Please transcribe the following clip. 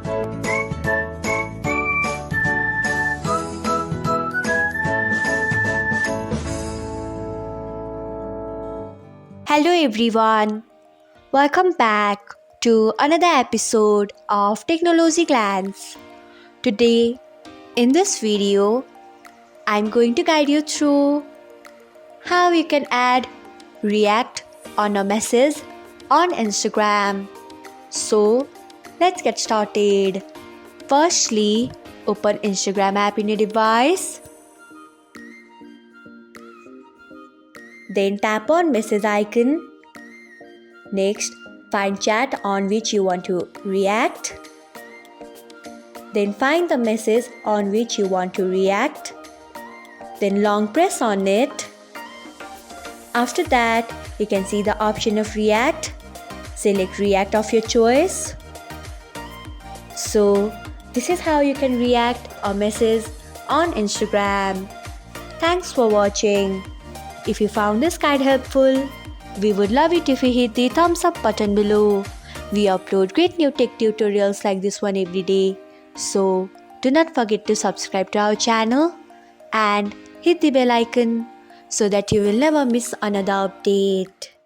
Hello everyone, welcome back to another episode of Technologyglance. Today, in this video, I'm going to guide you through how you can add react on a message on Instagram. So, let's get started. Firstly, open Instagram app in your device. Then tap on message icon. Next, find chat on which you want to react. Then find the message on which you want to react. Then long press on it. After that, you can see the option of react. Select react of your choice. So, this is how you can react a message on Instagram. Thanks for watching. If you found this guide helpful, we would love it if you hit the thumbs up button below. We upload great new tech tutorials like this one every day. So, do not forget to subscribe to our channel and hit the bell icon so that you will never miss another update.